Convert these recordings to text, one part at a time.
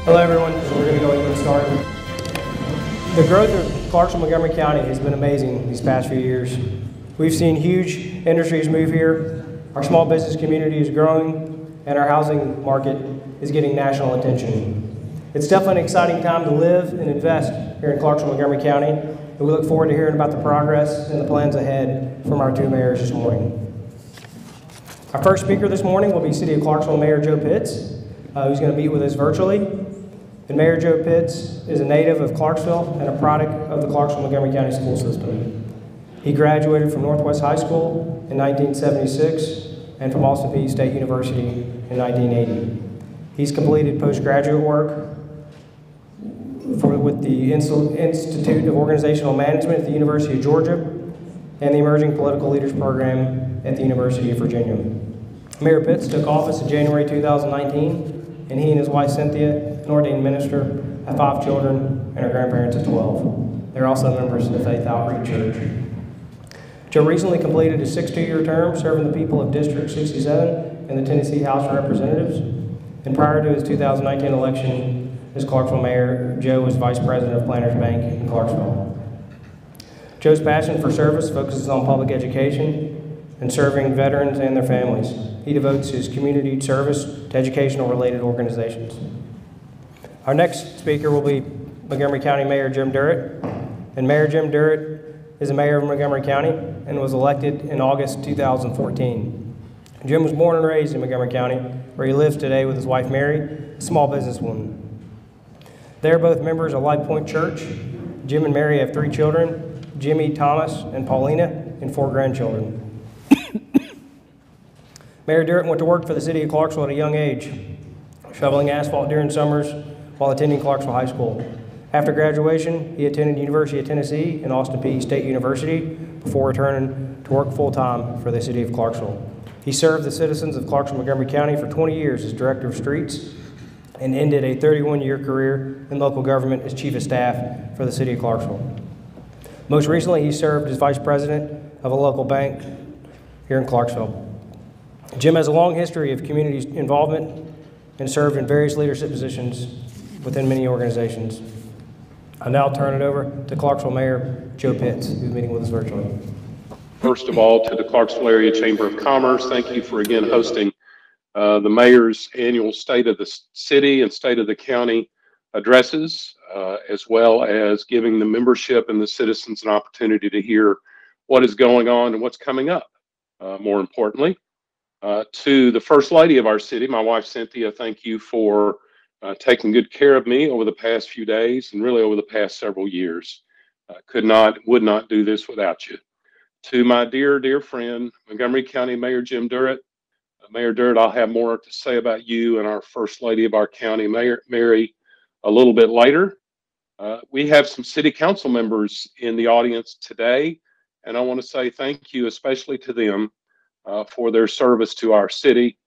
Hello everyone, we're going to go ahead and get started. The growth of Clarksville, Montgomery County has been amazing these past few years. We've seen huge industries move here, our small business community is growing, and our housing market is getting national attention. It's definitely an exciting time to live and invest here in Clarksville, Montgomery County, and we look forward to hearing about the progress and the plans ahead from our two mayors this morning. Our first speaker this morning will be City of Clarksville Mayor Joe Pitts, who's going to meet with us virtually. And Mayor Joe Pitts is a native of Clarksville and a product of the Clarksville Montgomery County school system. He graduated from Northwest High School in 1976 and from Austin Peay State University in 1980. He's completed postgraduate work with the Institute of Organizational Management at the University of Georgia and the Emerging Political Leaders Program at the University of Virginia. Mayor Pitts took office in January 2019, and he and his wife Cynthia, an ordained minister, have 5 children and are grandparents of 12. They're also members of the Faith Outreach Church. Joe recently completed his 6 2-year term serving the people of District 67 in the Tennessee House of Representatives. And prior to his 2019 election as Clarksville Mayor, Joe was Vice President of Planters Bank in Clarksville. Joe's passion for service focuses on public education and serving veterans and their families. He devotes his community service to educational-related organizations. Our next speaker will be Montgomery County Mayor Jim Durant. And Mayor Jim Durant is a mayor of Montgomery County and was elected in August 2014. Jim was born and raised in Montgomery County, where he lives today with his wife Mary, a small businesswoman. They are both members of Light Point Church. Jim and Mary have 3 children, Jimmy, Thomas, and Paulina, and 4 grandchildren. Mayor Derrick went to work for the city of Clarksville at a young age, shoveling asphalt during summers while attending Clarksville High School. After graduation, he attended University of Tennessee and Austin Peay State University before returning to work full-time for the city of Clarksville. He served the citizens of Clarksville, Montgomery County for 20 years as Director of Streets and ended a 31-year career in local government as Chief of Staff for the city of Clarksville. Most recently, he served as Vice President of a local bank here in Clarksville. Jim has a long history of community involvement and served in various leadership positions within many organizations. I'll now turn it over to Clarksville Mayor Joe Pitts, who's meeting with us virtually. First of all, to the Clarksville Area Chamber of Commerce, thank you for again hosting the Mayor's annual State of the City and State of the County addresses, as well as giving the membership and the citizens an opportunity to hear what is going on and what's coming up. More importantly, to the First Lady of our city, my wife Cynthia, thank you for taking good care of me over the past few days and really over the past several years. Would not do this without you. To my dear friend, Montgomery County Mayor Jim Durant. Mayor Durant, I'll have more to say about you and our First Lady of our county, Mary, a little bit later. We have some city council members in the audience today, and I want to say thank you especially to them for their service to our city.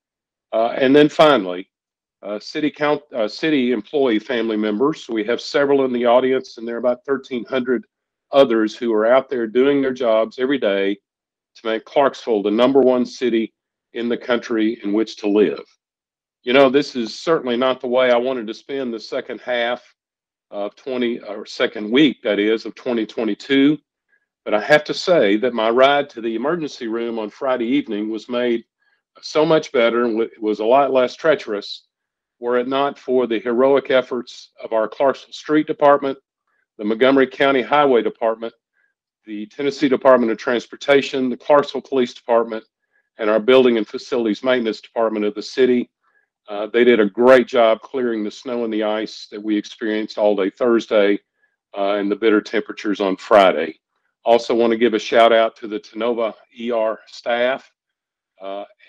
And then finally, city employee family members. We have several in the audience, and there are about 1,300 others who are out there doing their jobs every day to make Clarksville the #1 city in the country in which to live. You know, this is certainly not the way I wanted to spend the second half of second week, that is, of 2022. But I have to say that my ride to the emergency room on Friday evening was made so much better and it was a lot less treacherous were it not for the heroic efforts of our Clarksville Street Department, the Montgomery County Highway Department, the Tennessee Department of Transportation, the Clarksville Police Department, and our Building and Facilities Maintenance Department of the city. They did a great job clearing the snow and the ice that we experienced all day Thursday and the bitter temperatures on Friday. Also want to give a shout out to the Tenova ER staff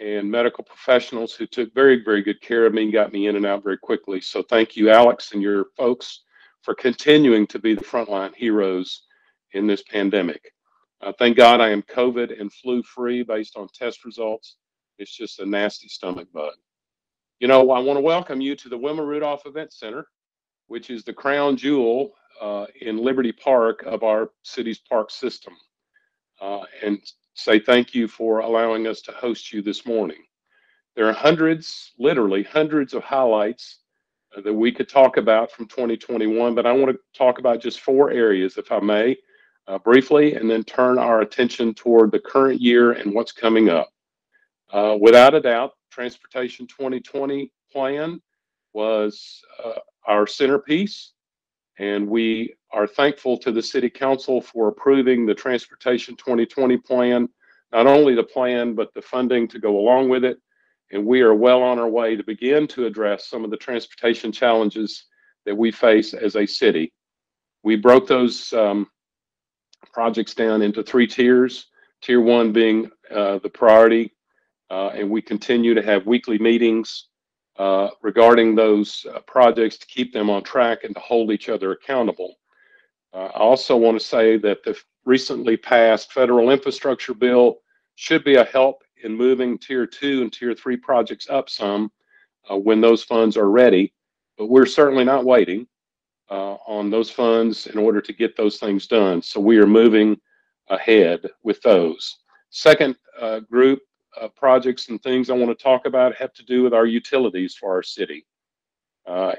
and medical professionals who took very good care of me and got me in and out very quickly. So thank you, Alex, and your folks for continuing to be the frontline heroes in this pandemic. Thank God I am COVID and flu free based on test results. It's just a nasty stomach bug. You know, I want to welcome you to the Wilma Rudolph Event Center, which is the crown jewel in Liberty Park of our city's park system. And say thank you for allowing us to host you this morning. There are hundreds, literally hundreds of highlights that we could talk about from 2021, but I want to talk about just 4 areas, if I may, briefly, and then turn our attention toward the current year and what's coming up. Without a doubt, Transportation 2020 plan was our centerpiece, and we are thankful to the City Council for approving the Transportation 2020 plan, not only the plan, but the funding to go along with it. And we are well on our way to begin to address some of the transportation challenges that we face as a city. We broke those projects down into 3 tiers, tier 1 being the priority, and we continue to have weekly meetings regarding those projects to keep them on track and to hold each other accountable. I also want to say that the recently passed federal infrastructure bill should be a help in moving tier 2 and tier 3 projects up some when those funds are ready. But we're certainly not waiting on those funds in order to get those things done. So we are moving ahead with those. Second group of projects and things I want to talk about have to do with our utilities for our city.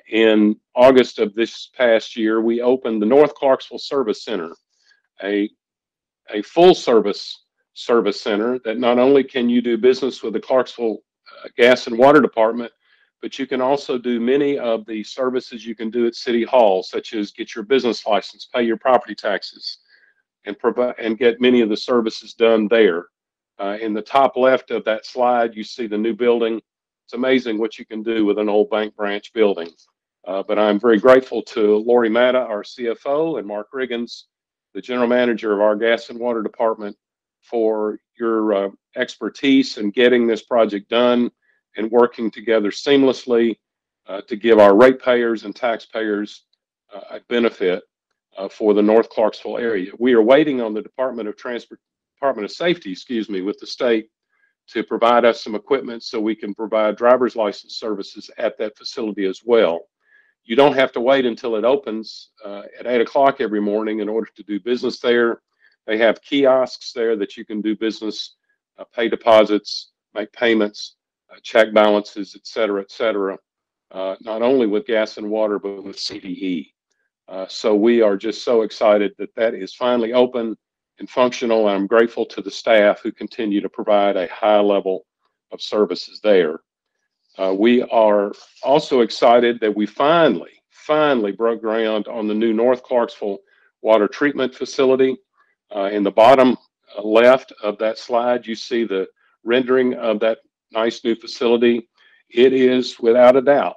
In August of this past year, we opened the North Clarksville Service Center, a full service center that not only can you do business with the Clarksville Gas and Water Department, but you can also do many of the services you can do at City Hall, such as get your business license, pay your property taxes, and provide and get many of the services done there. In the top left of that slide, you see the new building. It's amazing what you can do with an old bank branch building. But I'm very grateful to Lori Matta, our CFO, and Mark Riggins, the general manager of our Gas and Water Department, for your expertise in getting this project done and working together seamlessly to give our ratepayers and taxpayers a benefit for the North Clarksville area. We are waiting on the Department of Safety, with the state to provide us some equipment so we can provide driver's license services at that facility as well. You don't have to wait until it opens at 8 o'clock every morning in order to do business there. They have kiosks there that you can do business, pay deposits, make payments, check balances, et cetera, not only with gas and water, but with CDE. So we are just so excited that that is finally open and functional. I'm grateful to the staff who continue to provide a high level of services there. We are also excited that we finally broke ground on the new North Clarksville water treatment facility. In the bottom left of that slide, you see the rendering of that nice new facility. It is without a doubt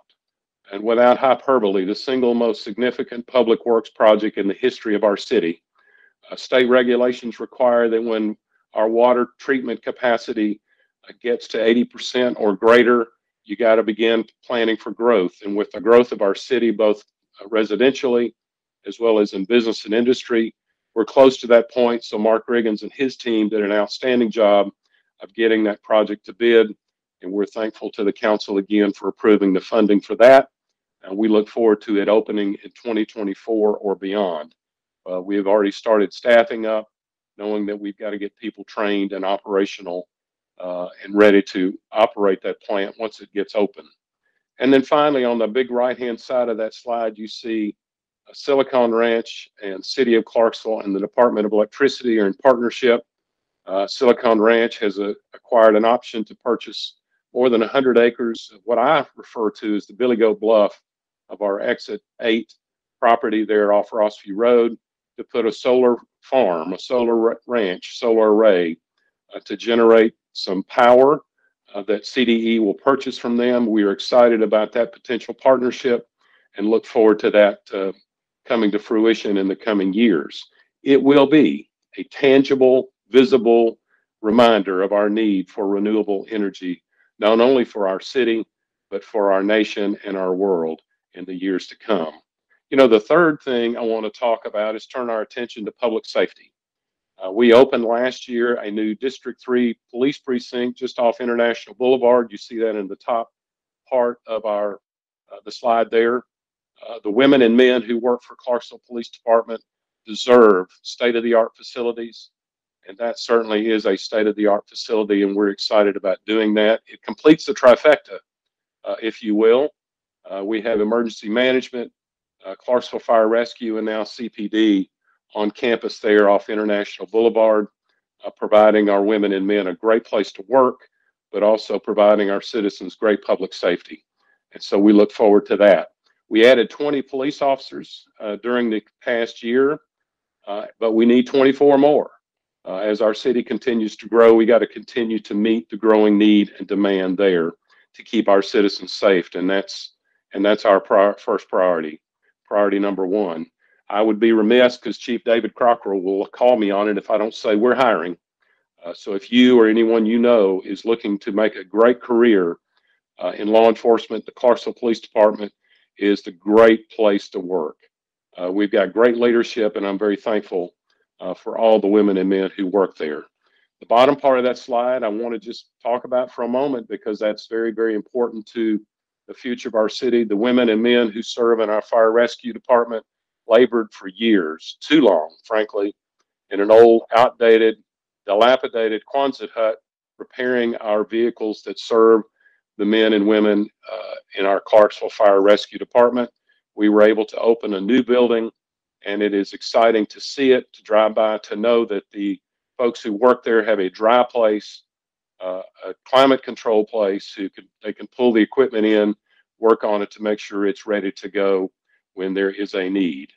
and without hyperbole the single most significant public works project in the history of our city. State regulations require that when our water treatment capacity gets to 80% or greater, you got to begin planning for growth. And with the growth of our city, both residentially as well as in business and industry, we're close to that point. So Mark Riggins and his team did an outstanding job of getting that project to bid. And we're thankful to the council again for approving the funding for that. And we look forward to it opening in 2024 or beyond. We have already started staffing up, knowing that we've got to get people trained and operational and ready to operate that plant once it gets open. And then finally, on the big right-hand side of that slide, you see Silicon Ranch and City of Clarksville and the Department of Electricity are in partnership. Silicon Ranch has acquired an option to purchase more than 100 acres of what I refer to as the Billy Goat Bluff of our Exit 8 property there off Rossview Road to put a solar farm, a solar ranch, solar array to generate some power that CDE will purchase from them. We are excited about that potential partnership and look forward to that coming to fruition in the coming years. It will be a tangible, visible reminder of our need for renewable energy, not only for our city, but for our nation and our world in the years to come. You know, the third thing I want to talk about is turn our attention to public safety. We opened last year a new District 3 police precinct just off International Boulevard. You see that in the top part of our the slide there. The women and men who work for Clarksville Police Department deserve state-of-the-art facilities, and that certainly is a state-of-the-art facility, and we're excited about doing that. It completes the trifecta, if you will. We have emergency management, Clarksville Fire Rescue, and now CPD on campus there off International Boulevard, providing our women and men a great place to work, but also providing our citizens great public safety. And so we look forward to that. We added 20 police officers during the past year, but we need 24 more. As our city continues to grow, we got to continue to meet the growing need and demand there to keep our citizens safe. And that's our first priority, priority number one. I would be remiss because Chief David Crocker will call me on it if I don't say we're hiring. So if you or anyone you know is looking to make a great career in law enforcement, the Clarksville Police Department is the great place to work. We've got great leadership, and I'm very thankful for all the women and men who work there. The bottom part of that slide, I want to just talk about for a moment because that's very, very important to the future of our city. The women and men who serve in our fire rescue department labored for years, too long, frankly, in an old, outdated, dilapidated Quonset hut, repairing our vehicles that serve the men and women in our Clarksville Fire Rescue Department. We were able to open a new building, and it is exciting to see it, to drive by, to know that the folks who work there have a dry place, a climate control place, they can pull the equipment in, work on it to make sure it's ready to go when there is a need.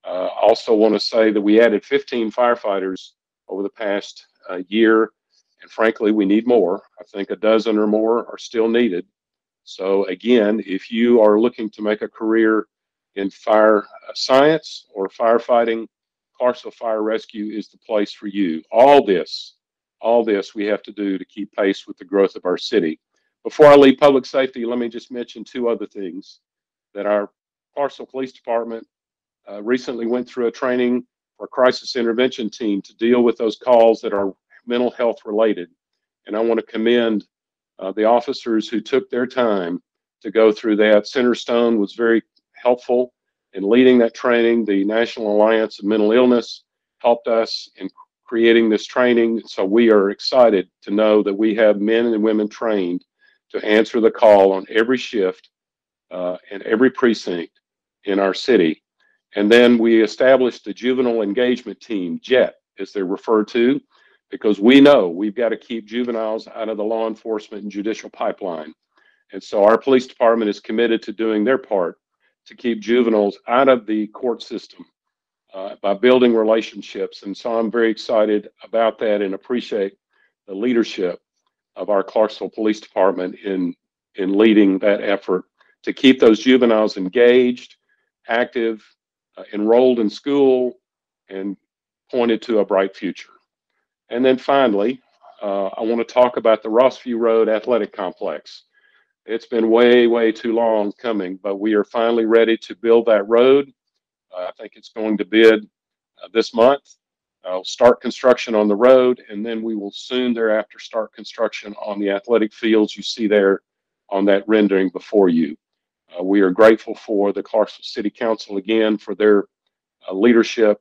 Also want to say that we added 15 firefighters over the past year, and frankly, we need more. I think a dozen or more are still needed. So again, if you are looking to make a career in fire science or firefighting, Clarksville Fire Rescue is the place for you. All this we have to do to keep pace with the growth of our city. Before I leave public safety, let me just mention two other things. That our Clarksville Police Department recently went through a training for a crisis intervention team to deal with those calls that are mental health related. And I want to commend the officers who took their time to go through that. Centerstone was very helpful in leading that training. The National Alliance of Mental Illness helped us in creating this training. So we are excited to know that we have men and women trained to answer the call on every shift and every precinct in our city. And then we established the Juvenile Engagement Team, JET, as they're referred to, because we know we've got to keep juveniles out of the law enforcement and judicial pipeline. And so our police department is committed to doing their part to keep juveniles out of the court system by building relationships. And so I'm very excited about that and appreciate the leadership of our Clarksville Police Department in leading that effort to keep those juveniles engaged, active, enrolled in school, and pointed to a bright future. And then finally, I want to talk about the Rossview Road Athletic Complex. It's been way, way too long coming, but we are finally ready to build that road. I think it's going to bid this month. I'll start construction on the road, and then we will soon thereafter start construction on the athletic fields you see there on that rendering before you. We are grateful for the Clarksville City Council again for their leadership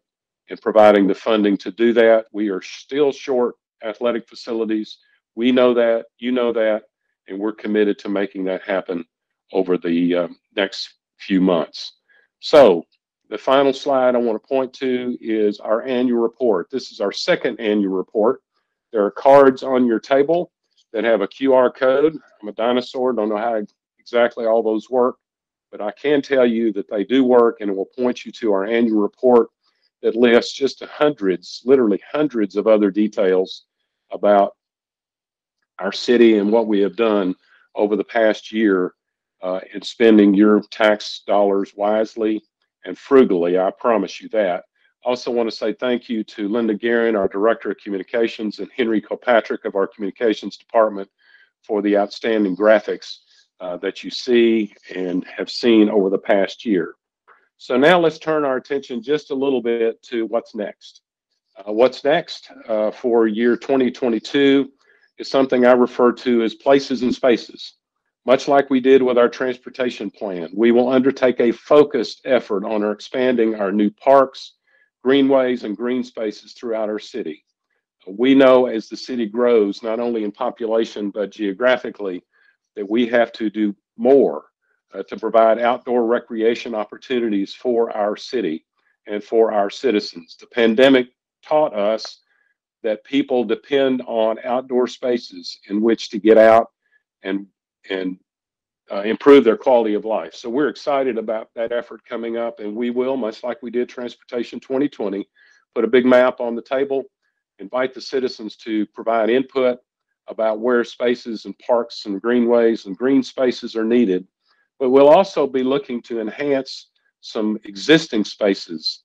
in providing the funding to do that. We are still short athletic facilities. We know that, you know that, and we're committed to making that happen over the next few months. So the final slide I want to point to is our annual report. This is our second annual report. There are cards on your table that have a QR code. I'm a dinosaur, don't know how exactly all those work, but I can tell you that they do work, and it will point you to our annual report that lists just hundreds, literally hundreds of other details about our city and what we have done over the past year in spending your tax dollars wisely and frugally. I promise you that. I also want to say thank you to Linda Guerin, our Director of Communications, and Henry Kilpatrick of our Communications Department for the outstanding graphics that you see and have seen over the past year. So now let's turn our attention just a little bit to what's next. What's next for year 2022 is something I refer to as places and spaces. Much like we did with our transportation plan, we will undertake a focused effort on expanding our new parks, greenways, and green spaces throughout our city. We know as the city grows, not only in population, but geographically, that we have to do more to provide outdoor recreation opportunities for our city and for our citizens. The pandemic taught us that people depend on outdoor spaces in which to get out and improve their quality of life. So we're excited about that effort coming up, and we will, much like we did Transportation 2020, put a big map on the table, invite the citizens to provide input about where spaces and parks and greenways and green spaces are needed. But we'll also be looking to enhance some existing spaces,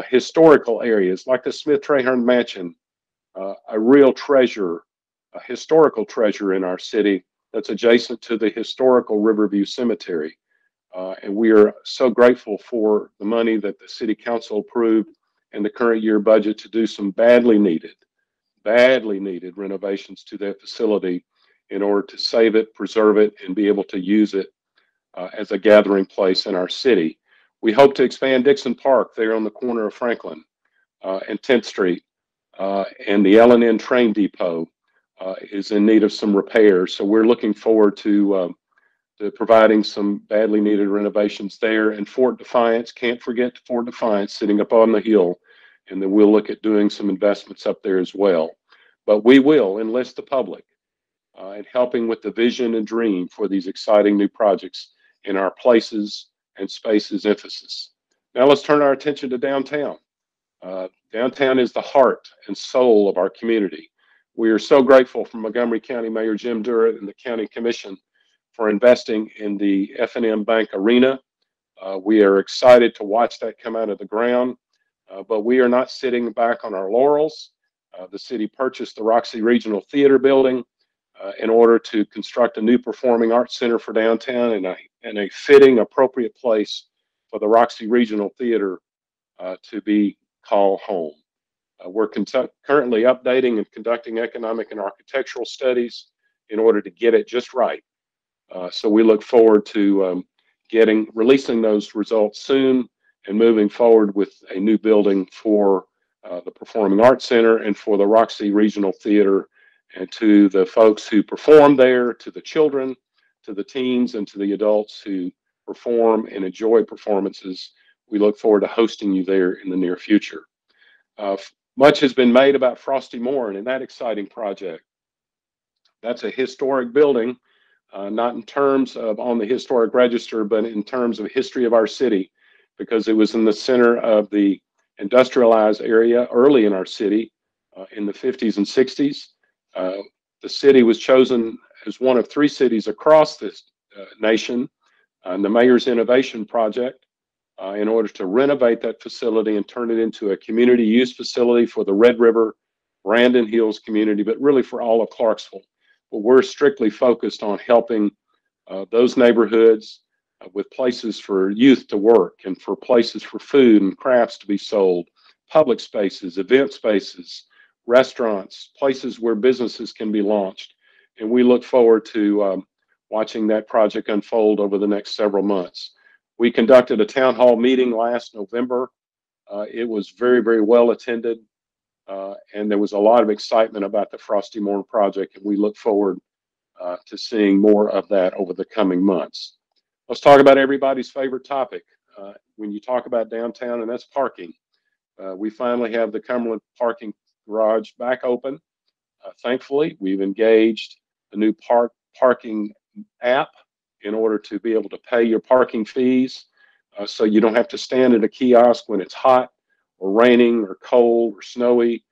historical areas like the Smith-Traherne Mansion, a real treasure, a historical treasure in our city that's adjacent to the historical Riverview Cemetery. And we are so grateful for the money that the City Council approved in the current year budget to do some badly needed renovations to that facility in order to save it, preserve it, and be able to use it as a gathering place in our city. We hope to expand Dixon Park there on the corner of Franklin and 10th Street, and the L&N train depot is in need of some repairs. So we're looking forward to providing some badly needed renovations there. And Fort Defiance, can't forget Fort Defiance sitting up on the hill, and then we'll look at doing some investments up there as well. But we will enlist the public in helping with the vision and dream for these exciting new projects in our places and spaces emphasis. Now let's turn our attention to downtown. Downtown is the heart and soul of our community. We are so grateful for Montgomery County Mayor Jim Durant and the County Commission for investing in the F&M Bank Arena. We are excited to watch that come out of the ground, but we are not sitting back on our laurels. The city purchased the Roxy Regional Theater building in order to construct a new performing arts center for downtown and a fitting, appropriate place for the Roxy Regional Theater to be called home. We're currently updating and conducting economic and architectural studies in order to get it just right. So we look forward to releasing those results soon and moving forward with a new building for the Performing Arts Center and for the Roxy Regional Theater, and to the folks who perform there, to the children, to the teens, and to the adults who perform and enjoy performances. We look forward to hosting you there in the near future. Much has been made about Frosty Moore and that exciting project. That's a historic building, not in terms of on the historic register, but in terms of history of our city, because it was in the center of the industrialized area early in our city in the 50s and 60s. The city was chosen as one of 3 cities across this nation on the Mayor's Innovation Project in order to renovate that facility and turn it into a community use facility for the Red River, Brandon Hills community, but really for all of Clarksville. But we're strictly focused on helping those neighborhoods with places for youth to work and for places for food and crafts to be sold, public spaces, event spaces, restaurants, places where businesses can be launched. And we look forward to watching that project unfold over the next several months. We conducted a town hall meeting last November. It was very, very well attended, and there was a lot of excitement about the Frosty Moore project, and we look forward to seeing more of that over the coming months. Let's talk about everybody's favorite topic when you talk about downtown, and that's parking. We finally have the Cumberland parking garage back open. Thankfully, we've engaged a new parking app in order to be able to pay your parking fees, so you don't have to stand at a kiosk when it's hot or raining or cold or snowy.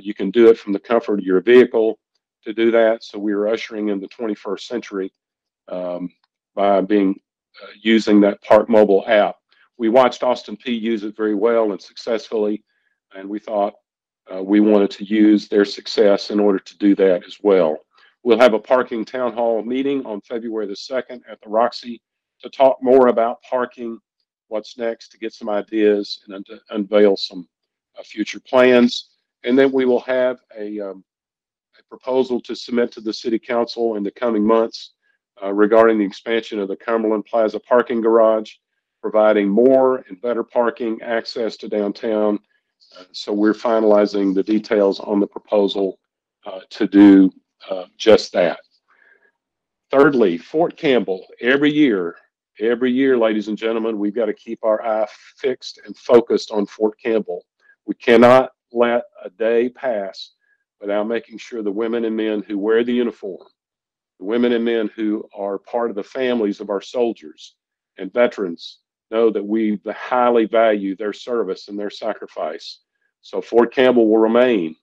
You can do it from the comfort of your vehicle to do that. So we are ushering in the 21st century by using that Park Mobile app. We watched Austin P use it very well and successfully, and we thought we wanted to use their success in order to do that as well. We'll have a parking town hall meeting on February the 2nd at the Roxy to talk more about parking, what's next, to get some ideas and to unveil some future plans. And then we will have a proposal to submit to the City Council in the coming months regarding the expansion of the Cumberland Plaza parking garage, providing more and better parking access to downtown. So we're finalizing the details on the proposal to do just that. Thirdly, Fort Campbell every year Every year, ladies and gentlemen, we've got to keep our eye fixed and focused on Fort Campbell. We cannot let a day pass without making sure the women and men who wear the uniform, the women and men who are part of the families of our soldiers and veterans, know that we highly value their service and their sacrifice. So Fort Campbell will remain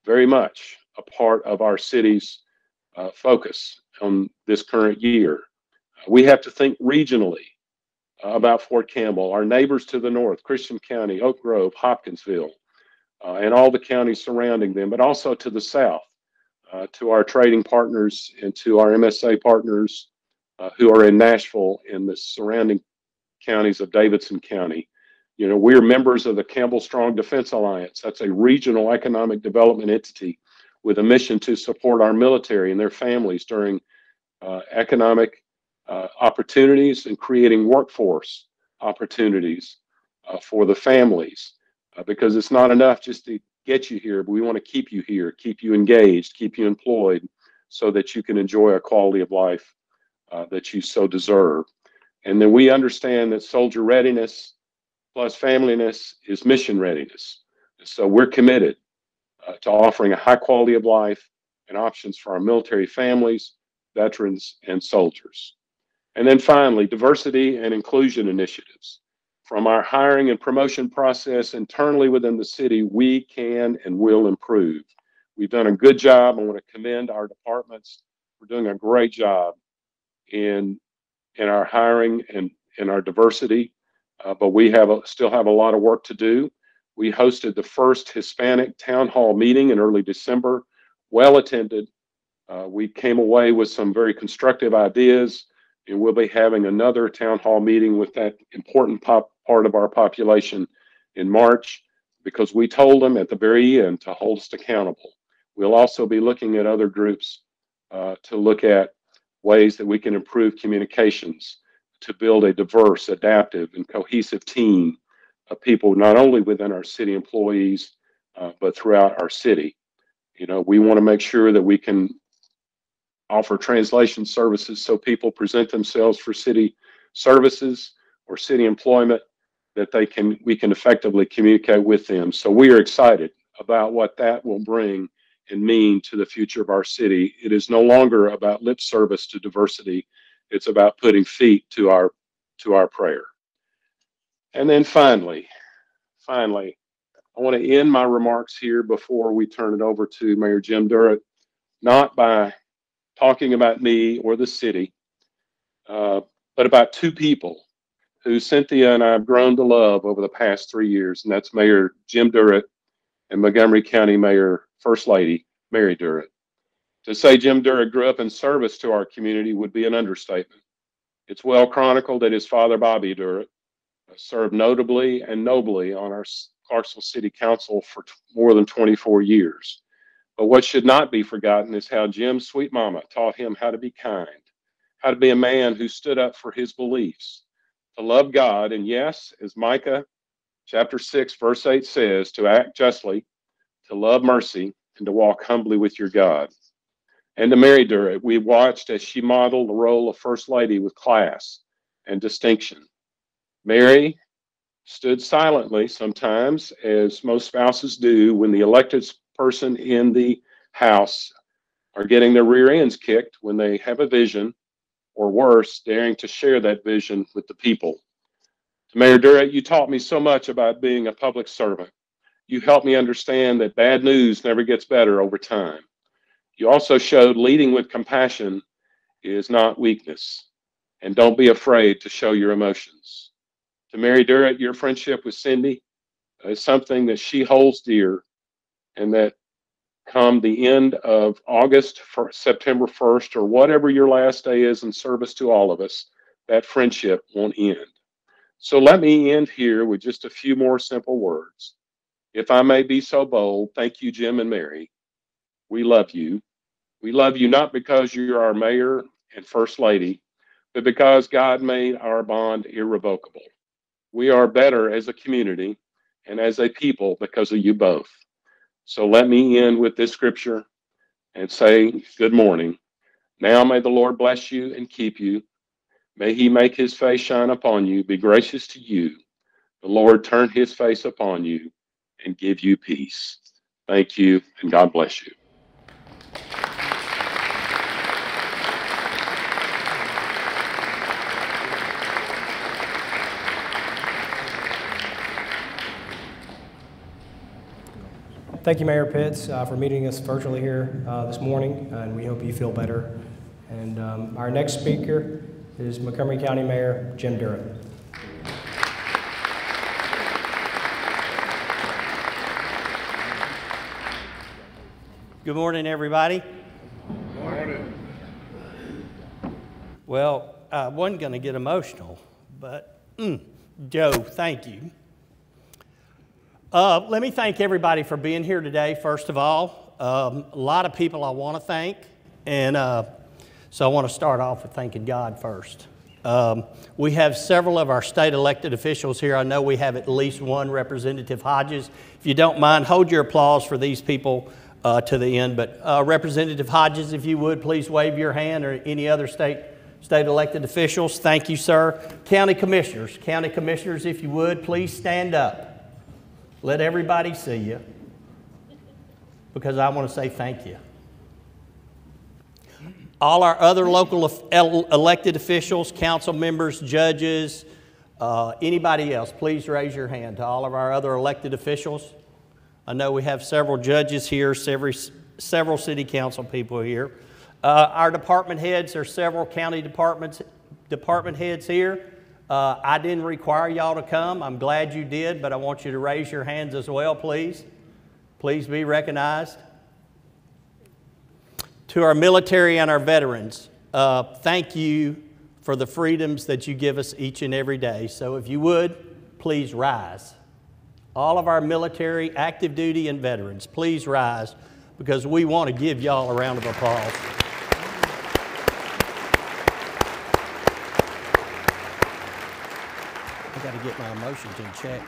very much a part of our city's focus on this current year. We have to think regionally about Fort Campbell, our neighbors to the north, Christian County, Oak Grove, Hopkinsville, and all the counties surrounding them, but also to the south, to our trading partners and to our MSA partners who are in Nashville and the surrounding counties of Davidson County. You know, we're members of the Campbell Strong Defense Alliance. That's a regional economic development entity with a mission to support our military and their families during economic opportunities and creating workforce opportunities for the families. Because it's not enough just to get you here, but we want to keep you here, keep you engaged, keep you employed so that you can enjoy a quality of life that you so deserve. And then we understand that soldier readiness plus familyness is mission readiness. So we're committed to offering a high quality of life and options for our military families, veterans, and soldiers. And then finally, diversity and inclusion initiatives. From our hiring and promotion process internally within the city, we can and will improve. We've done a good job. I want to commend our departments. We're doing a great job in our hiring and in our diversity, but we still have a lot of work to do. We hosted the first Hispanic town hall meeting in early December, well attended. We came away with some very constructive ideas, and we'll be having another town hall meeting with that important part of our population in March, because we told them at the very end to hold us accountable. We'll also be looking at other groups to look at ways that we can improve communications to build a diverse, adaptive, and cohesive team of people, not only within our city employees, but throughout our city. You know, we want to make sure that we can offer translation services so people present themselves for city services or city employment, that we can effectively communicate with them. So we are excited about what that will bring and mean to the future of our city. It is no longer about lip service to diversity. It's about putting feet to our prayer. And then finally, I want to end my remarks here before we turn it over to Mayor Jim Durant, not by talking about me or the city, but about two people who Cynthia and I have grown to love over the past 3 years, and that's Mayor Jim Durant and Montgomery County Mayor First Lady Mary Durant. To say Jim Durant grew up in service to our community would be an understatement. It's well chronicled that his father, Bobby Durant, served notably and nobly on our Clarksville City Council for more than 24 years. But what should not be forgotten is how Jim's sweet mama taught him how to be kind, how to be a man who stood up for his beliefs, to love God, and yes, as Micah chapter 6, verse 8 says, to act justly, to love mercy, and to walk humbly with your God. And to Mary Durant, we watched as she modeled the role of First Lady with class and distinction. Mary stood silently sometimes, as most spouses do, when the elected person in the house are getting their rear ends kicked when they have a vision, or worse, daring to share that vision with the people. To Mayor Durant, you taught me so much about being a public servant. You helped me understand that bad news never gets better over time. You also showed leading with compassion is not weakness, and don't be afraid to show your emotions. To Mary Durant, your friendship with Cindy is something that she holds dear, and that come the end of August, for September 1st, or whatever your last day is in service to all of us, that friendship won't end. So let me end here with just a few more simple words. If I may be so bold, thank you, Jim and Mary. We love you. We love you not because you're our mayor and first lady, but because God made our bond irrevocable. We are better as a community and as a people because of you both. So let me end with this scripture and say good morning. Now may the Lord bless you and keep you. May he make his face shine upon you, be gracious to you. The Lord turn his face upon you and give you peace. Thank you, and God bless you. Thank you, Mayor Pitts, for meeting us virtually here this morning, and we hope you feel better. And our next speaker is Montgomery County Mayor Jim Durant. Good morning, everybody. Good morning. Well, I wasn't going to get emotional, but Joe, thank you. Let me thank everybody for being here today, first of all. A lot of people I want to thank, and so I want to start off with thanking God first. We have several of our state elected officials here. I know we have at least one, Representative Hodges. If you don't mind, hold your applause for these people to the end. But Representative Hodges, if you would, please wave your hand, or any other state elected officials. Thank you, sir. County commissioners, if you would, please stand up. Let everybody see you, because I want to say thank you. All our other local elected officials, council members, judges, anybody else, please raise your hand. To all of our other elected officials. I know we have several judges here, several city council people here. Our department heads, there's several county department heads here. I didn't require y'all to come. I'm glad you did, but I want you to raise your hands as well, please. Please be recognized. To our military and our veterans, thank you for the freedoms that you give us each and every day. So if you would, please rise. All of our military, active duty, and veterans, please rise, because we want to give y'all a round of applause. I got to get my emotions in check.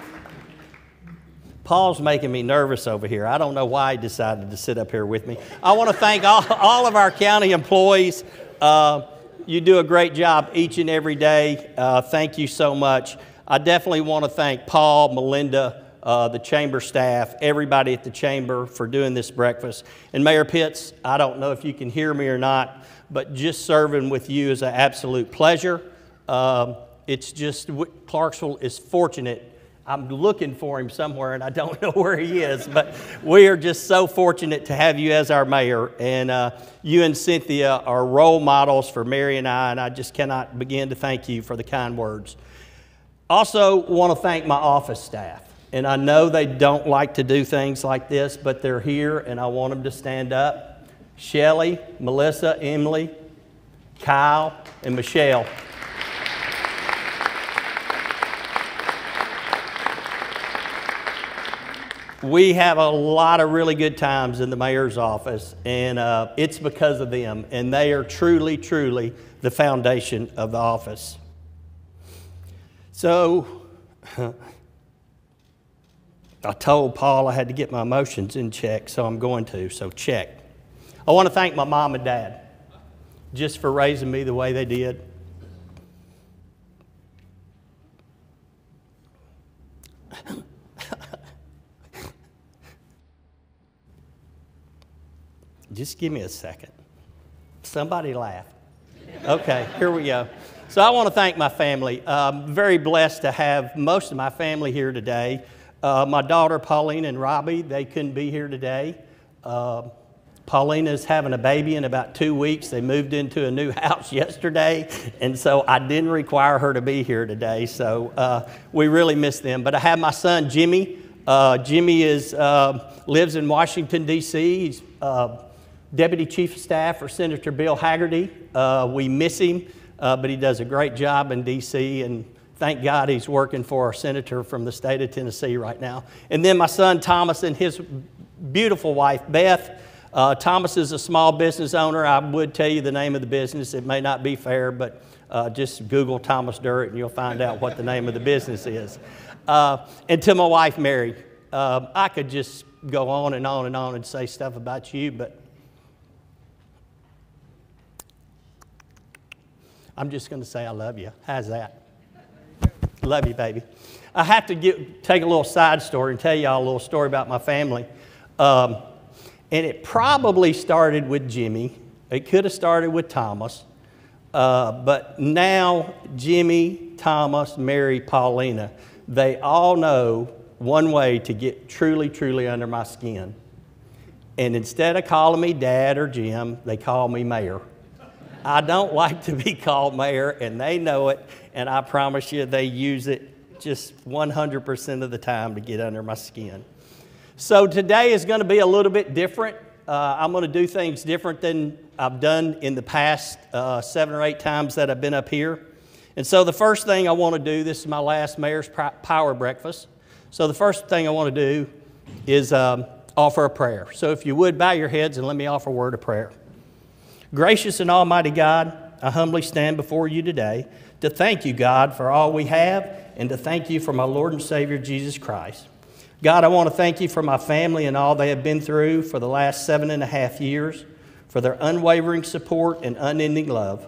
Paul's making me nervous over here. I don't know why he decided to sit up here with me. I want to thank all of our county employees. You do a great job each and every day. Thank you so much. I definitely want to thank Paul, Melinda, the chamber staff, everybody at the chamber for doing this breakfast. And Mayor Pitts, I don't know if you can hear me or not, but just serving with you is an absolute pleasure. It's just, Clarksville is fortunate. I'm looking for him somewhere, and I don't know where he is, but we are just so fortunate to have you as our mayor. And you and Cynthia are role models for Mary and I just cannot begin to thank you for the kind words. Also want to thank my office staff. And I know they don't like to do things like this, but they're here, and I want them to stand up. Shelley, Melissa, Emily, Kyle, and Michelle. We have a lot of really good times in the mayor's office, and it's because of them. And they are truly, truly the foundation of the office. So, I told Paul I had to get my emotions in check, so I'm going to, so check. I want to thank my mom and dad just for raising me the way they did. Just give me a second. Somebody laughed. Okay, here we go. So I want to thank my family. I'm very blessed to have most of my family here today. My daughter, Pauline and Robbie, they couldn't be here today. Paulina's having a baby in about 2 weeks. They moved into a new house yesterday, and so I didn't require her to be here today. So we really miss them. But I have my son, Jimmy. Jimmy lives in Washington, D.C. He's Deputy Chief of Staff for Senator Bill Haggerty. We miss him, but he does a great job in D.C., and thank God he's working for our senator from the state of Tennessee right now. And then my son Thomas and his beautiful wife Beth. Thomas is a small business owner. I would tell you the name of the business. It may not be fair, but just Google Thomas Durant and you'll find out what the name of the business is. And to my wife Mary, I could just go on and on and on and say stuff about you, but I'm just going to say I love you. How's that? Love you, baby. I have to take a little side story and tell y'all a little story about my family. And it probably started with Jimmy. It could have started with Thomas. But now Jimmy, Thomas, Mary, Paulina, they all know one way to get truly, truly under my skin. And instead of calling me Dad or Jim, they call me Mayor. I don't like to be called Mayor, and they know it, and I promise you they use it just 100% of the time to get under my skin. So today is going to be a little bit different. I'm going to do things different than I've done in the past 7 or 8 times that I've been up here. And so the first thing I want to do, this is my last Mayor's Power Breakfast. So the first thing I want to do is offer a prayer. So if you would, bow your heads and let me offer a word of prayer. Gracious and almighty God, I humbly stand before you today to thank you, God, for all we have and to thank you for my Lord and Savior, Jesus Christ. God, I want to thank you for my family and all they have been through for the last 7.5 years, for their unwavering support and unending love.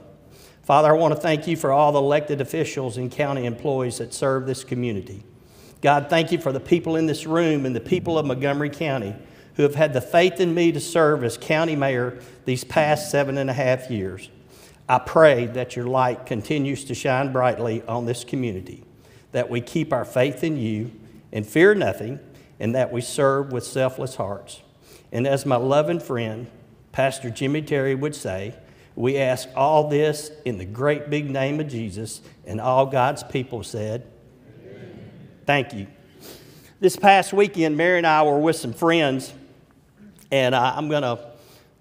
Father, I want to thank you for all the elected officials and county employees that serve this community. God, thank you for the people in this room and the people of Montgomery County who have had the faith in me to serve as county mayor these past 7.5 years. I pray that your light continues to shine brightly on this community, that we keep our faith in you and fear nothing, and that we serve with selfless hearts. And as my loving friend, Pastor Jimmy Terry would say, we ask all this in the great big name of Jesus, and all God's people said, amen. Thank you. This past weekend, Mary and I were with some friends, and I'm going to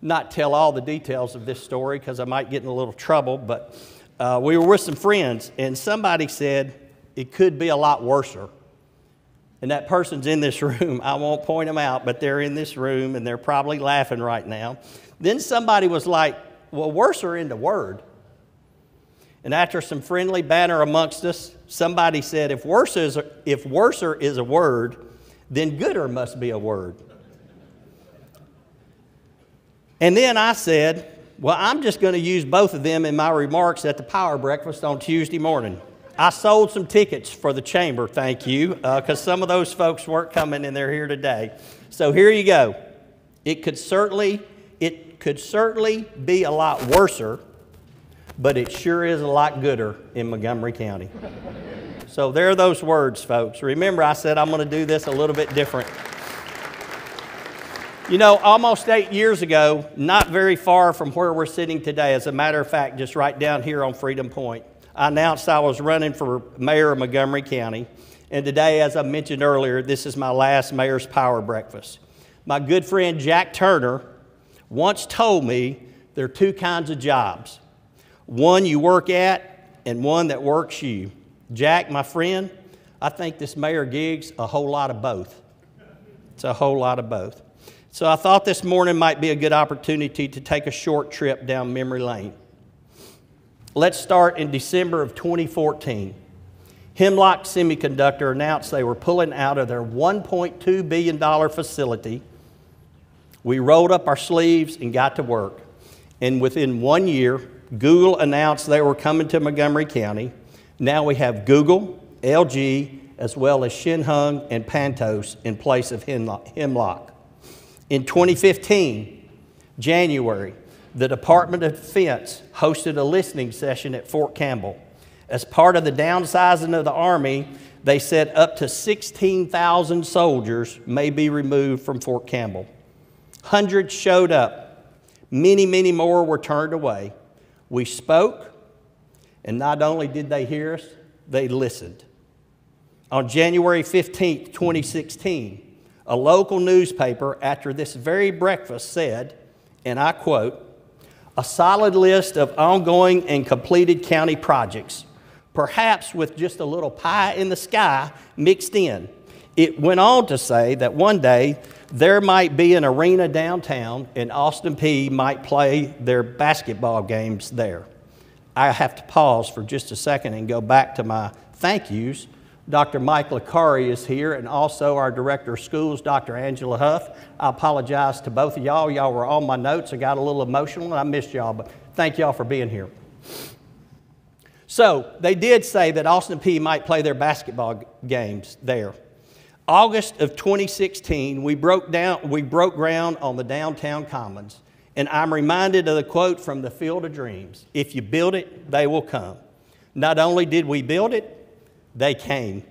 not tell all the details of this story because I might get in a little trouble, but we were with some friends, and somebody said it could be a lot worser. And that person's in this room. I won't point them out, but they're in this room, and they're probably laughing right now. Then somebody was like, well, worser in the word. And after some friendly banter amongst us, somebody said, if worser is a word, then gooder must be a word. And then I said, well, I'm just going to use both of them in my remarks at the Power Breakfast on Tuesday morning. I sold some tickets for the chamber, thank you, because some of those folks weren't coming and they're here today. So here you go. It could certainly be a lot worser, but it sure is a lot gooder in Montgomery County. So there are those words, folks. Remember, I said I'm going to do this a little bit different. You know, almost 8 years ago, not very far from where we're sitting today, as a matter of fact, just right down here on Freedom Point, I announced I was running for mayor of Montgomery County. And today, as I mentioned earlier, this is my last Mayor's Power Breakfast. My good friend Jack Turner once told me there are 2 kinds of jobs. One you work at and one that works you. Jack, my friend, I think this mayor gig's a whole lot of both. It's a whole lot of both. So I thought this morning might be a good opportunity to take a short trip down memory lane. Let's start in December of 2014. Hemlock Semiconductor announced they were pulling out of their $1.2 billion facility. We rolled up our sleeves and got to work. And within 1 year, Google announced they were coming to Montgomery County. Now we have Google, LG, as well as Shinhung and Pantos in place of Hemlock. In 2015, January, the Department of Defense hosted a listening session at Fort Campbell. As part of the downsizing of the Army, they said up to 16,000 soldiers may be removed from Fort Campbell. Hundreds showed up. Many, many more were turned away. We spoke, and not only did they hear us, they listened. On January 15, 2016, a local newspaper after this very breakfast said, and I quote, "A solid list of ongoing and completed county projects, perhaps with just a little pie in the sky mixed in." It went on to say that one day there might be an arena downtown and Austin Peay might play their basketball games there. I have to pause for just a second and go back to my thank yous. Dr. Mike Licari is here, and also our Director of Schools, Dr. Angela Huff. I apologize to both of y'all. Y'all were on my notes. I got a little emotional, and I missed y'all, but thank y'all for being here. So they did say that Austin Peay might play their basketball games there. August of 2016, we broke ground on the downtown commons, and I'm reminded of the quote from the Field of Dreams: "If you build it, they will come." Not only did we build it, they came.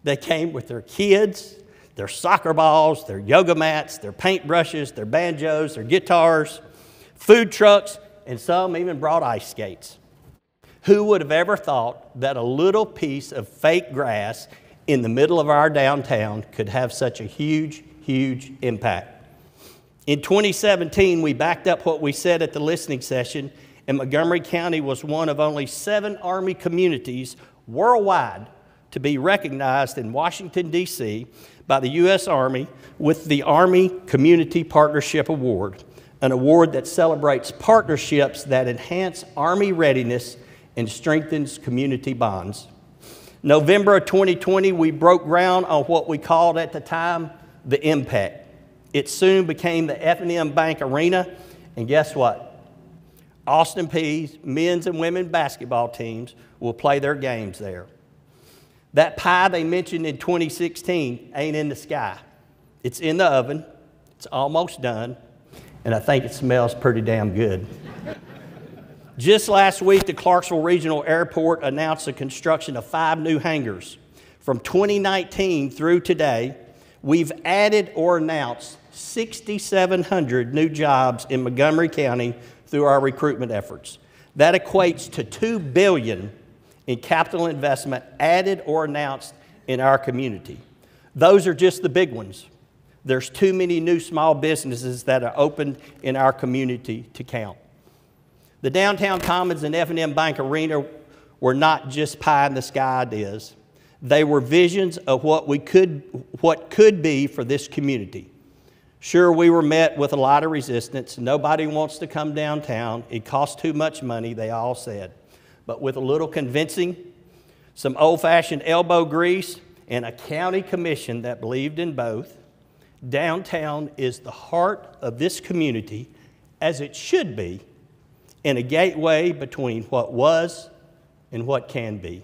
They came with their kids, their soccer balls, their yoga mats, their paintbrushes, their banjos, their guitars, food trucks, and some even brought ice skates. Who would have ever thought that a little piece of fake grass in the middle of our downtown could have such a huge, huge impact? In 2017, we backed up what we said at the listening session, and Montgomery County was one of only 7 Army communities worldwide to be recognized in Washington, D.C. by the U.S. Army with the Army Community Partnership Award, an award that celebrates partnerships that enhance Army readiness and strengthens community bonds. November of 2020, we broke ground on what we called at the time the Impact. It soon became the F&M Bank Arena, and guess what? Austin Peay's men's and women's basketball teams will play their games there. That pie they mentioned in 2016 ain't in the sky. It's in the oven, it's almost done, and I think it smells pretty damn good. Just last week, the Clarksville Regional Airport announced the construction of 5 new hangars. From 2019 through today, we've added or announced 6,700 new jobs in Montgomery County through our recruitment efforts. That equates to $2 billion in capital investment added or announced in our community. Those are just the big ones. There's too many new small businesses that are opened in our community to count. The Downtown Commons and F&M Bank Arena were not just pie in the sky ideas. They were visions of what could be for this community. Sure, we were met with a lot of resistance. Nobody wants to come downtown. It costs too much money, they all said. But with a little convincing, some old-fashioned elbow grease, and a county commission that believed in both, downtown is the heart of this community, as it should be, and a gateway between what was and what can be.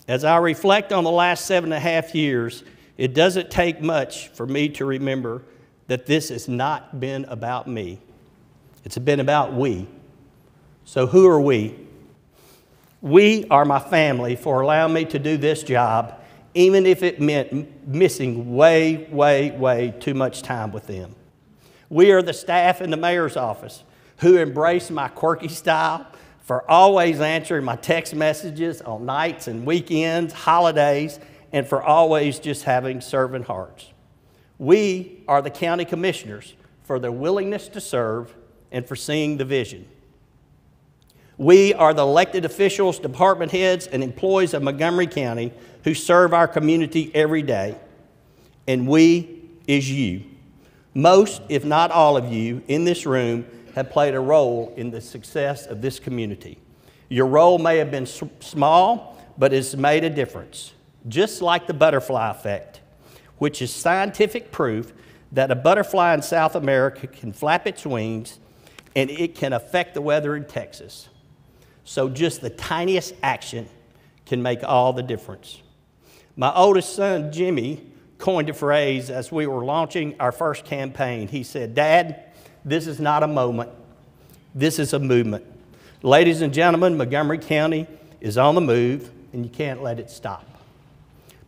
As I reflect on the last 7.5 years, it doesn't take much for me to remember that this has not been about me. It's been about we. So who are we? We are my family for allowing me to do this job, even if it meant missing way, way, way too much time with them. We are the staff in the mayor's office who embrace my quirky style, for always answering my text messages on nights and weekends, holidays, and for always just having servant hearts. We are the county commissioners for their willingness to serve and for seeing the vision. We are the elected officials, department heads, and employees of Montgomery County who serve our community every day. And we is you. Most, if not all of you, in this room have played a role in the success of this community. Your role may have been small, but it's made a difference. Just like the butterfly effect, which is scientific proof that a butterfly in South America can flap its wings and it can affect the weather in Texas. So just the tiniest action can make all the difference. My oldest son, Jimmy, coined a phrase as we were launching our first campaign. He said, "Dad, this is not a moment. This is a movement." Ladies and gentlemen, Montgomery County is on the move, and you can't let it stop.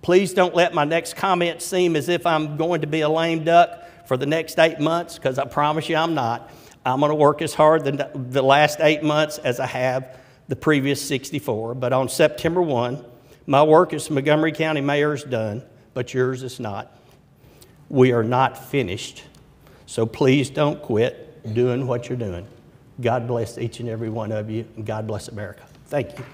Please don't let my next comment seem as if I'm going to be a lame duck for the next 8 months, because I promise you I'm not. I'm going to work as hard the last 8 months as I have the previous 64. But on September 1, my work as Montgomery County Mayor is done, but yours is not. We are not finished. So please don't quit doing what you're doing. God bless each and every one of you, and God bless America. Thank you.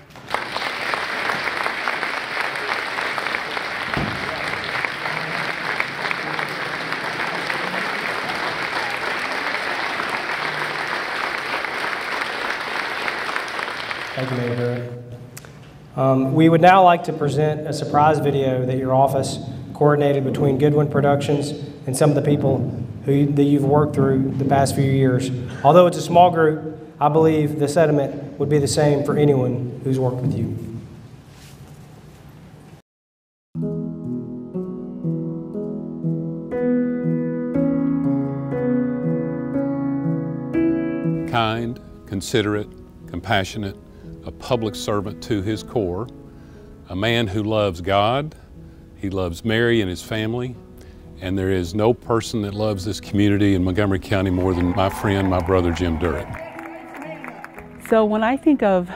Thank you, Mayor Durant. We would now like to present a surprise video that your office coordinated between Goodwin Productions and some of the people that you've worked through the past few years. Although it's a small group, I believe the sentiment would be the same for anyone who's worked with you. Kind, considerate, compassionate, a public servant to his core, a man who loves God, he loves Mary and his family, and there is no person that loves this community in Montgomery County more than my friend, my brother, Jim Derrick. So when I think of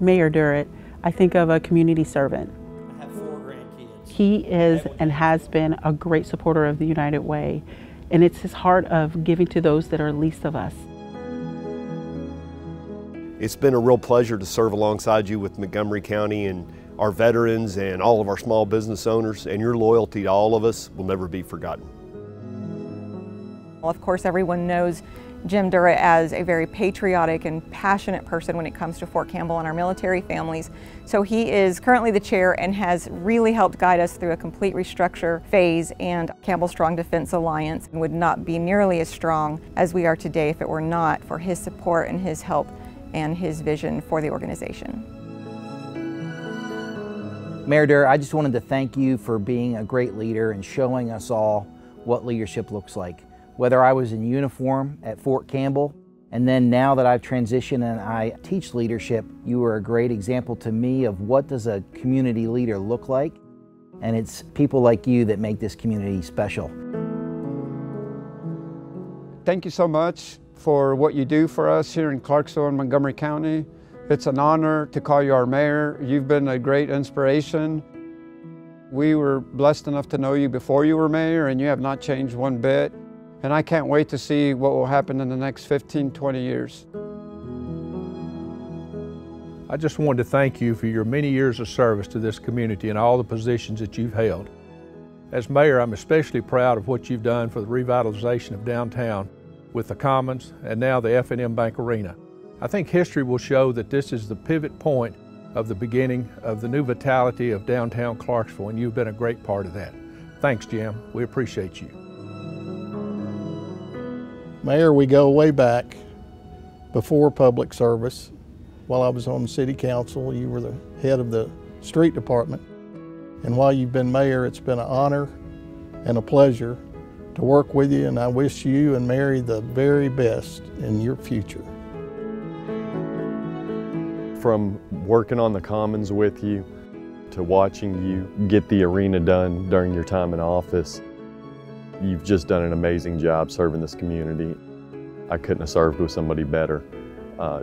Mayor Durant, I think of a community servant. I have 4 grandkids. He is and has been a great supporter of the United Way, and it's his heart of giving to those that are least of us. It's been a real pleasure to serve alongside you with Montgomery County and our veterans and all of our small business owners, and your loyalty to all of us will never be forgotten. Well, of course, everyone knows Jim Durant as a very patriotic and passionate person when it comes to Fort Campbell and our military families. So he is currently the chair and has really helped guide us through a complete restructure phase, and Campbell Strong Defense Alliance would not be nearly as strong as we are today if it were not for his support and his help and his vision for the organization. Mayor Durant, I just wanted to thank you for being a great leader and showing us all what leadership looks like. Whether I was in uniform at Fort Campbell, and then now that I've transitioned and I teach leadership, you were a great example to me of what does a community leader look like, and it's people like you that make this community special. Thank you so much for what you do for us here in Clarksville and Montgomery County. It's an honor to call you our mayor. You've been a great inspiration. We were blessed enough to know you before you were mayor, and you have not changed one bit. And I can't wait to see what will happen in the next 15, 20 years. I just wanted to thank you for your many years of service to this community and all the positions that you've held. As mayor, I'm especially proud of what you've done for the revitalization of downtown with the Commons and now the F&M Bank Arena. I think history will show that this is the pivot point of the beginning of the new vitality of downtown Clarksville, and you've been a great part of that. Thanks, Jim. We appreciate you. Mayor, we go way back before public service. While I was on the city council, you were the head of the street department. And while you've been mayor, it's been an honor and a pleasure to work with you, and I wish you and Mary the very best in your future. From working on the Commons with you to watching you get the arena done during your time in office, you've just done an amazing job serving this community. I couldn't have served with somebody better.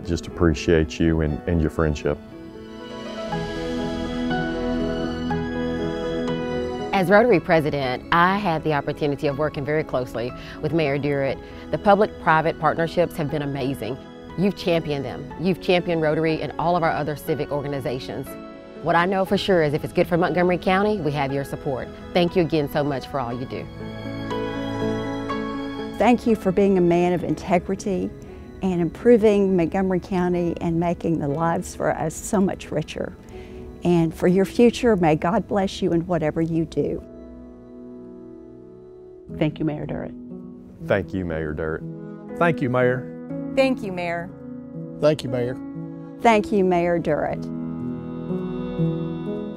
Just appreciate you and your friendship. As Rotary President, I had the opportunity of working very closely with Mayor Durant. The public-private partnerships have been amazing. You've championed them. You've championed Rotary and all of our other civic organizations. What I know for sure is if it's good for Montgomery County, we have your support. Thank you again so much for all you do. Thank you for being a man of integrity and improving Montgomery County and making the lives for us so much richer. And for your future, may God bless you in whatever you do. Thank you, Mayor Durant. Thank you, Mayor Derrick. Thank you, Mayor. Thank you, Mayor. Thank you, Mayor. Thank you, Mayor Durant.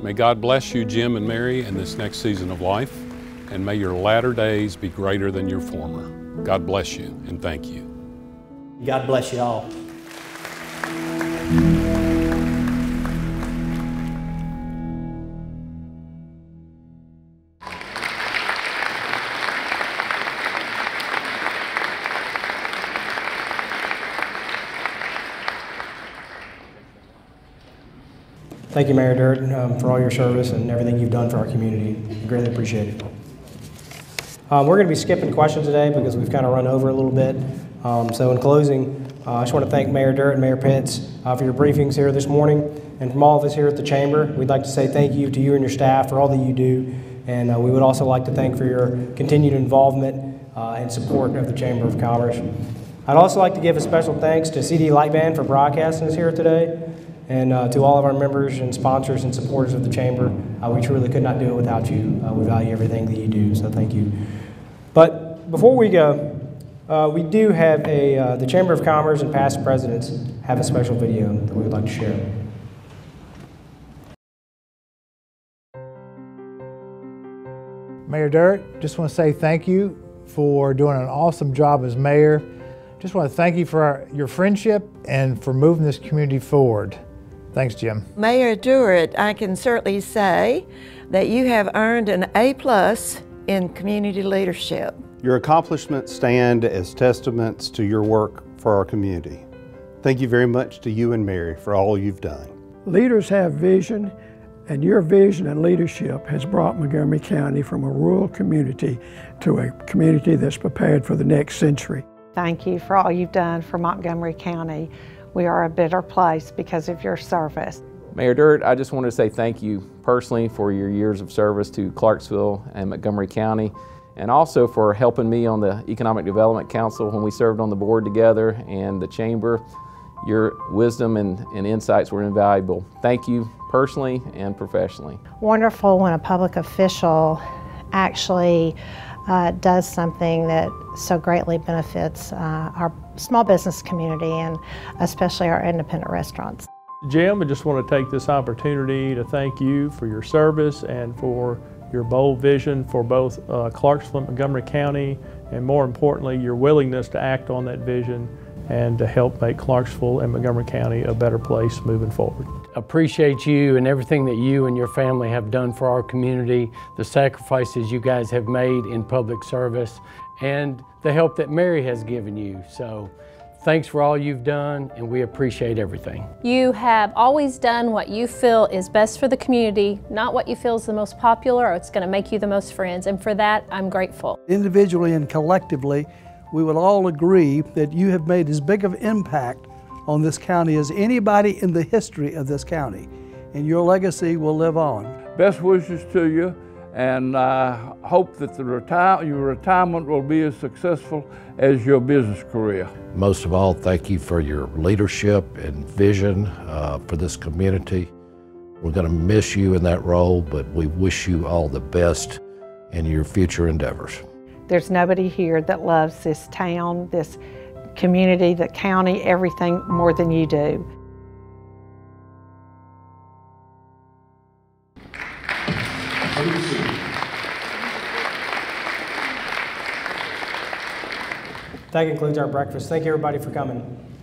May God bless you, Jim and Mary, in this next season of life, and may your latter days be greater than your former. God bless you, and thank you. God bless you all. Thank you, Mayor Durant, for all your service and everything you've done for our community. I greatly appreciate it. We're going to be skipping questions today because we've kind of run over a little bit. So in closing, I just want to thank Mayor Durant and Mayor Pitts for your briefings here this morning. And from all of us here at the Chamber, we'd like to say thank you to you and your staff for all that you do. And we would also like to thank for your continued involvement and support of the Chamber of Commerce. I'd also like to give a special thanks to CD Lightband for broadcasting us here today. And to all of our members and sponsors and supporters of the Chamber, we truly could not do it without you. We value everything that you do, so thank you. But before we go, We do have the Chamber of Commerce and past presidents have a special video that we would like to share. Mayor Derrick, just want to say thank you for doing an awesome job as mayor. Just want to thank you for your friendship and for moving this community forward. Thanks, Jim. Mayor Durant, I can certainly say that you have earned an A+ in community leadership. Your accomplishments stand as testaments to your work for our community. Thank you very much to you and Mary for all you've done. Leaders have vision, and your vision and leadership has brought Montgomery County from a rural community to a community that's prepared for the next century. Thank you for all you've done for Montgomery County. We are a better place because of your service. Mayor Durant, I just wanted to say thank you personally for your years of service to Clarksville and Montgomery County, and also for helping me on the Economic Development Council when we served on the board together and the chamber. Your wisdom and insights were invaluable. Thank you personally and professionally. Wonderful when a public official actually does something that so greatly benefits our small business community and especially our independent restaurants. Jim, I just want to take this opportunity to thank you for your service and for your bold vision for both Clarksville and Montgomery County, and more importantly, your willingness to act on that vision and to help make Clarksville and Montgomery County a better place moving forward. Appreciate you and everything that you and your family have done for our community, the sacrifices you guys have made in public service, and the help that Mary has given you. So thanks for all you've done, and we appreciate everything. You have always done what you feel is best for the community, not what you feel is the most popular or it's going to make you the most friends, and for that, I'm grateful. Individually and collectively, we would all agree that you have made as big of an impact on this county as anybody in the history of this county, and your legacy will live on. Best wishes to you, and I hope that your retirement will be as successful as your business career. Most of all, thank you for your leadership and vision for this community. We're going to miss you in that role, but we wish you all the best in your future endeavors. There's nobody here that loves this town, this community, the county, everything more than you do. That concludes our breakfast. Thank you everybody for coming.